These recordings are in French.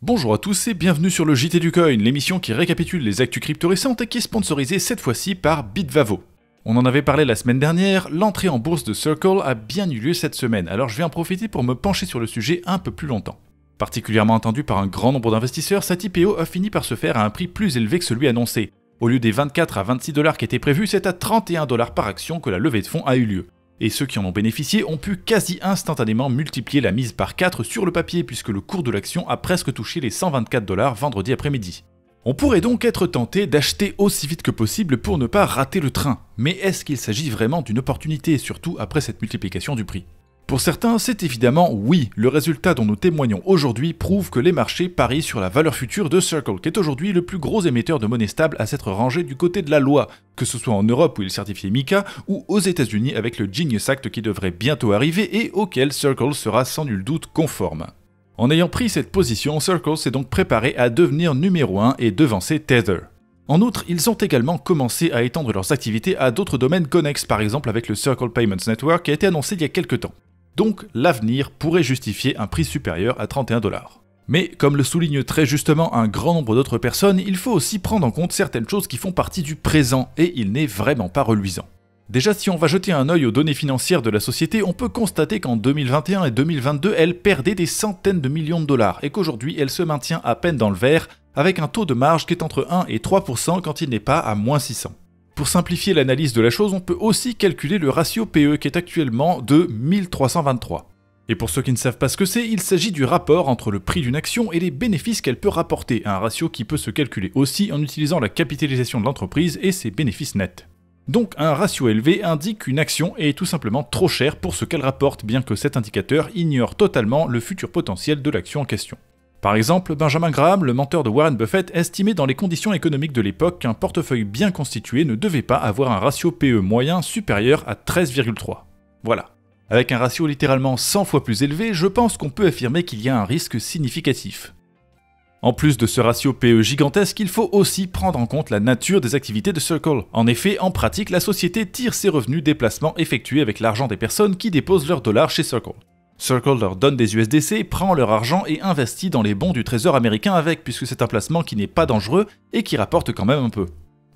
Bonjour à tous et bienvenue sur le JT du Coin, l'émission qui récapitule les actus crypto récentes et qui est sponsorisée cette fois-ci par Bitvavo. On en avait parlé la semaine dernière, l'entrée en bourse de Circle a bien eu lieu cette semaine, alors je vais en profiter pour me pencher sur le sujet un peu plus longtemps. Particulièrement attendu par un grand nombre d'investisseurs, cette IPO a fini par se faire à un prix plus élevé que celui annoncé. Au lieu des 24 à 26 $ qui étaient prévus, c'est à 31 $ par action que la levée de fonds a eu lieu. Et ceux qui en ont bénéficié ont pu quasi instantanément multiplier la mise par 4 sur le papier puisque le cours de l'action a presque touché les 124 $ vendredi après-midi. On pourrait donc être tenté d'acheter aussi vite que possible pour ne pas rater le train. Mais est-ce qu'il s'agit vraiment d'une opportunité, surtout après cette multiplication du prix ? Pour certains, c'est évidemment oui. Le résultat dont nous témoignons aujourd'hui prouve que les marchés parient sur la valeur future de Circle, qui est aujourd'hui le plus gros émetteur de monnaie stable à s'être rangé du côté de la loi, que ce soit en Europe où il est certifié MiCA, ou aux États-Unis avec le Genius Act qui devrait bientôt arriver et auquel Circle sera sans nul doute conforme. En ayant pris cette position, Circle s'est donc préparé à devenir numéro 1 et devancer Tether. En outre, ils ont également commencé à étendre leurs activités à d'autres domaines connexes, par exemple avec le Circle Payments Network qui a été annoncé il y a quelques temps. Donc l'avenir pourrait justifier un prix supérieur à 31 $. Mais comme le souligne très justement un grand nombre d'autres personnes, il faut aussi prendre en compte certaines choses qui font partie du présent, et il n'est vraiment pas reluisant. Déjà, si on va jeter un œil aux données financières de la société, on peut constater qu'en 2021 et 2022, elle perdait des centaines de millions de dollars, et qu'aujourd'hui elle se maintient à peine dans le vert, avec un taux de marge qui est entre 1 et 3% quand il n'est pas à moins 600. Pour simplifier l'analyse de la chose, on peut aussi calculer le ratio PE qui est actuellement de 1323. Et pour ceux qui ne savent pas ce que c'est, il s'agit du rapport entre le prix d'une action et les bénéfices qu'elle peut rapporter, un ratio qui peut se calculer aussi en utilisant la capitalisation de l'entreprise et ses bénéfices nets. Donc un ratio élevé indique qu'une action est tout simplement trop chère pour ce qu'elle rapporte, bien que cet indicateur ignore totalement le futur potentiel de l'action en question. Par exemple, Benjamin Graham, le mentor de Warren Buffett, estimait dans les conditions économiques de l'époque qu'un portefeuille bien constitué ne devait pas avoir un ratio PE moyen supérieur à 13,3. Voilà. Avec un ratio littéralement 100 fois plus élevé, je pense qu'on peut affirmer qu'il y a un risque significatif. En plus de ce ratio PE gigantesque, il faut aussi prendre en compte la nature des activités de Circle. En effet, en pratique, la société tire ses revenus des placements effectués avec l'argent des personnes qui déposent leurs dollars chez Circle. Circle leur donne des USDC, prend leur argent et investit dans les bons du trésor américain avec, puisque c'est un placement qui n'est pas dangereux et qui rapporte quand même un peu.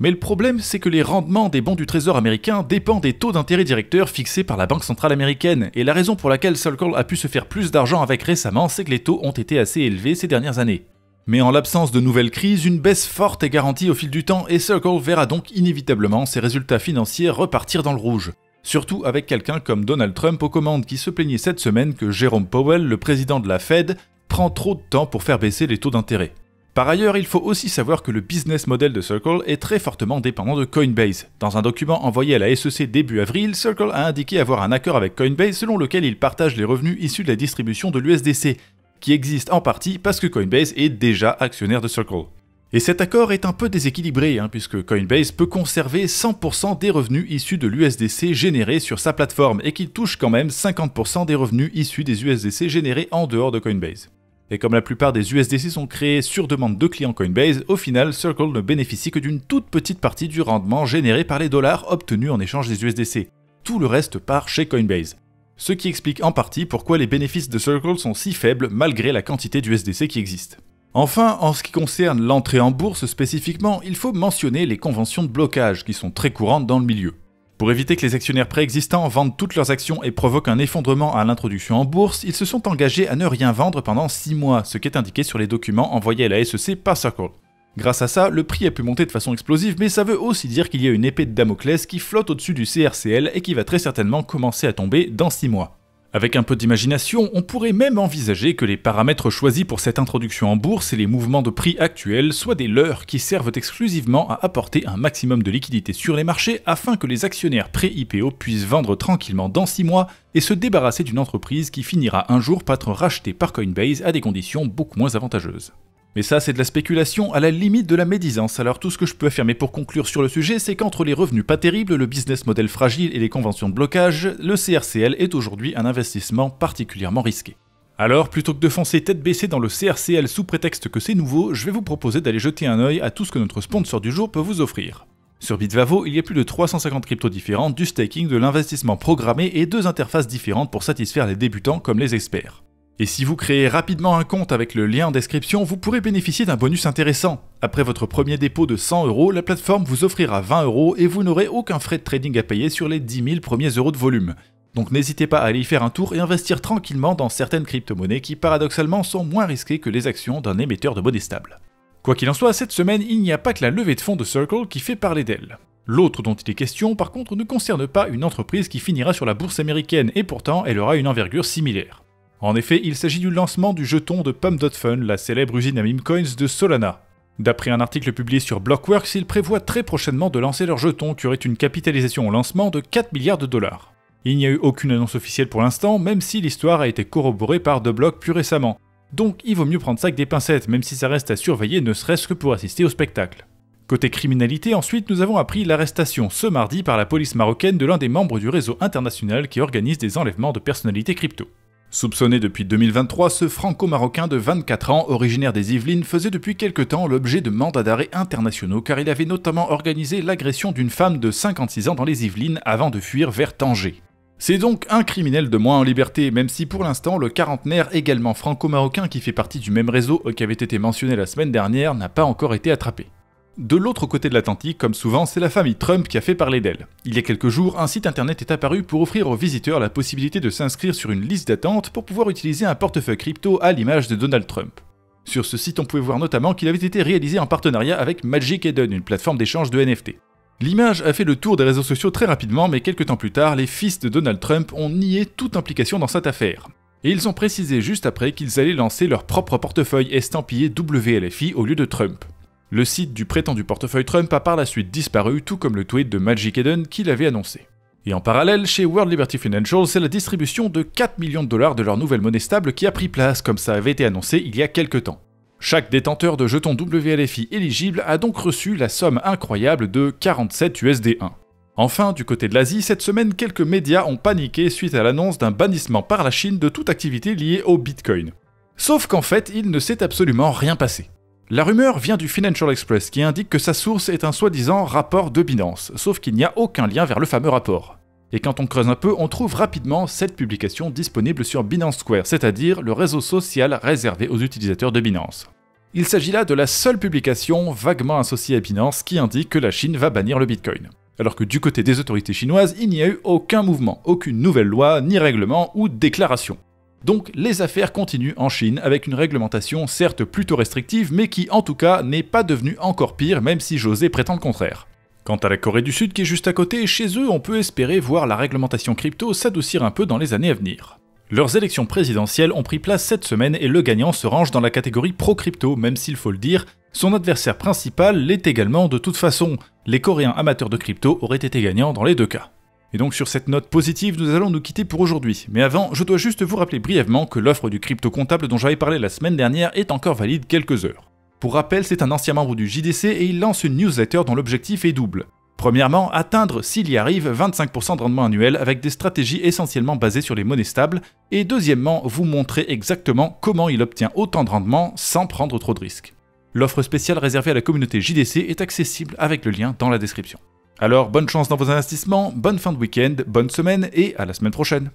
Mais le problème, c'est que les rendements des bons du trésor américain dépendent des taux d'intérêt directeurs fixés par la Banque centrale américaine, et la raison pour laquelle Circle a pu se faire plus d'argent avec récemment, c'est que les taux ont été assez élevés ces dernières années. Mais en l'absence de nouvelles crises, une baisse forte est garantie au fil du temps et Circle verra donc inévitablement ses résultats financiers repartir dans le rouge. Surtout avec quelqu'un comme Donald Trump aux commandes qui se plaignait cette semaine que Jerome Powell, le président de la Fed, prend trop de temps pour faire baisser les taux d'intérêt. Par ailleurs, il faut aussi savoir que le business model de Circle est très fortement dépendant de Coinbase. Dans un document envoyé à la SEC début avril, Circle a indiqué avoir un accord avec Coinbase selon lequel il partage les revenus issus de la distribution de l'USDC, qui existe en partie parce que Coinbase est déjà actionnaire de Circle. Et cet accord est un peu déséquilibré, puisque Coinbase peut conserver 100% des revenus issus de l'USDC générés sur sa plateforme, et qu'il touche quand même 50% des revenus issus des USDC générés en dehors de Coinbase. Et comme la plupart des USDC sont créés sur demande de clients Coinbase, au final, Circle ne bénéficie que d'une toute petite partie du rendement généré par les dollars obtenus en échange des USDC. Tout le reste part chez Coinbase. Ce qui explique en partie pourquoi les bénéfices de Circle sont si faibles malgré la quantité d'USDC qui existe. Enfin, en ce qui concerne l'entrée en bourse spécifiquement, il faut mentionner les conventions de blocage qui sont très courantes dans le milieu. Pour éviter que les actionnaires préexistants vendent toutes leurs actions et provoquent un effondrement à l'introduction en bourse, ils se sont engagés à ne rien vendre pendant 6 mois, ce qui est indiqué sur les documents envoyés à la SEC par Circle. Grâce à ça, le prix a pu monter de façon explosive, mais ça veut aussi dire qu'il y a une épée de Damoclès qui flotte au-dessus du CRCL et qui va très certainement commencer à tomber dans 6 mois. Avec un peu d'imagination, on pourrait même envisager que les paramètres choisis pour cette introduction en bourse et les mouvements de prix actuels soient des leurres qui servent exclusivement à apporter un maximum de liquidité sur les marchés afin que les actionnaires pré-IPO puissent vendre tranquillement dans 6 mois et se débarrasser d'une entreprise qui finira un jour par être rachetée par Coinbase à des conditions beaucoup moins avantageuses. Mais ça, c'est de la spéculation à la limite de la médisance, alors tout ce que je peux affirmer pour conclure sur le sujet, c'est qu'entre les revenus pas terribles, le business model fragile et les conventions de blocage, le CRCL est aujourd'hui un investissement particulièrement risqué. Alors, plutôt que de foncer tête baissée dans le CRCL sous prétexte que c'est nouveau, je vais vous proposer d'aller jeter un œil à tout ce que notre sponsor du jour peut vous offrir. Sur Bitvavo, il y a plus de 350 cryptos différentes, du staking, de l'investissement programmé et 2 interfaces différentes pour satisfaire les débutants comme les experts. Et si vous créez rapidement un compte avec le lien en description, vous pourrez bénéficier d'un bonus intéressant. Après votre premier dépôt de 100 €, la plateforme vous offrira 20 € et vous n'aurez aucun frais de trading à payer sur les 10 000 premiers euros de volume. Donc n'hésitez pas à aller y faire un tour et investir tranquillement dans certaines crypto-monnaies qui paradoxalement sont moins risquées que les actions d'un émetteur de monnaie stable. Quoi qu'il en soit, cette semaine, il n'y a pas que la levée de fonds de Circle qui fait parler d'elle. L'autre dont il est question, par contre, ne concerne pas une entreprise qui finira sur la bourse américaine et pourtant elle aura une envergure similaire. En effet, il s'agit du lancement du jeton de Pump.Fun, la célèbre usine à meme coins de Solana. D'après un article publié sur Blockworks, ils prévoient très prochainement de lancer leur jeton qui aurait une capitalisation au lancement de 4 milliards de dollars. Il n'y a eu aucune annonce officielle pour l'instant, même si l'histoire a été corroborée par The Block plus récemment. Donc il vaut mieux prendre ça avec des pincettes, même si ça reste à surveiller ne serait-ce que pour assister au spectacle. Côté criminalité, ensuite, nous avons appris l'arrestation ce mardi par la police marocaine de l'un des membres du réseau international qui organise des enlèvements de personnalités crypto. Soupçonné depuis 2023, ce franco-marocain de 24 ans, originaire des Yvelines, faisait depuis quelque temps l'objet de mandats d'arrêt internationaux car il avait notamment organisé l'agression d'une femme de 56 ans dans les Yvelines avant de fuir vers Tanger. C'est donc un criminel de moins en liberté, même si pour l'instant le quarantenaire également franco-marocain qui fait partie du même réseau qui avait été mentionné la semaine dernière n'a pas encore été attrapé. De l'autre côté de l'Atlantique, comme souvent, c'est la famille Trump qui a fait parler d'elle. Il y a quelques jours, un site internet est apparu pour offrir aux visiteurs la possibilité de s'inscrire sur une liste d'attente pour pouvoir utiliser un portefeuille crypto à l'image de Donald Trump. Sur ce site, on pouvait voir notamment qu'il avait été réalisé en partenariat avec Magic Eden, une plateforme d'échange de NFT. L'image a fait le tour des réseaux sociaux très rapidement, mais quelques temps plus tard, les fils de Donald Trump ont nié toute implication dans cette affaire. Et ils ont précisé juste après qu'ils allaient lancer leur propre portefeuille estampillé WLFI au lieu de Trump. Le site du prétendu portefeuille Trump a par la suite disparu, tout comme le tweet de Magic Eden qui l'avait annoncé. Et en parallèle, chez World Liberty Financial, c'est la distribution de 4 millions de dollars de leur nouvelle monnaie stable qui a pris place, comme ça avait été annoncé il y a quelques temps. Chaque détenteur de jetons WLFI éligible a donc reçu la somme incroyable de 47 USD1. Enfin, du côté de l'Asie, cette semaine, quelques médias ont paniqué suite à l'annonce d'un bannissement par la Chine de toute activité liée au Bitcoin. Sauf qu'en fait, il ne s'est absolument rien passé. La rumeur vient du Financial Express qui indique que sa source est un soi-disant rapport de Binance, sauf qu'il n'y a aucun lien vers le fameux rapport. Et quand on creuse un peu, on trouve rapidement cette publication disponible sur Binance Square, c'est-à-dire le réseau social réservé aux utilisateurs de Binance. Il s'agit là de la seule publication vaguement associée à Binance qui indique que la Chine va bannir le Bitcoin. Alors que du côté des autorités chinoises, il n'y a eu aucun mouvement, aucune nouvelle loi, ni règlement ou déclaration. Donc les affaires continuent en Chine avec une réglementation certes plutôt restrictive mais qui en tout cas n'est pas devenue encore pire même si José prétend le contraire. Quant à la Corée du Sud qui est juste à côté, chez eux on peut espérer voir la réglementation crypto s'adoucir un peu dans les années à venir. Leurs élections présidentielles ont pris place cette semaine et le gagnant se range dans la catégorie pro-crypto même s'il faut le dire, son adversaire principal l'est également de toute façon. Les Coréens amateurs de crypto auraient été gagnants dans les deux cas. Et donc sur cette note positive, nous allons nous quitter pour aujourd'hui. Mais avant, je dois juste vous rappeler brièvement que l'offre du crypto comptable dont j'avais parlé la semaine dernière est encore valide quelques heures. Pour rappel, c'est un ancien membre du JDC et il lance une newsletter dont l'objectif est double. Premièrement, atteindre, s'il y arrive, 25% de rendement annuel avec des stratégies essentiellement basées sur les monnaies stables. Et deuxièmement, vous montrer exactement comment il obtient autant de rendement sans prendre trop de risques. L'offre spéciale réservée à la communauté JDC est accessible avec le lien dans la description. Alors bonne chance dans vos investissements, bonne fin de week-end, bonne semaine et à la semaine prochaine.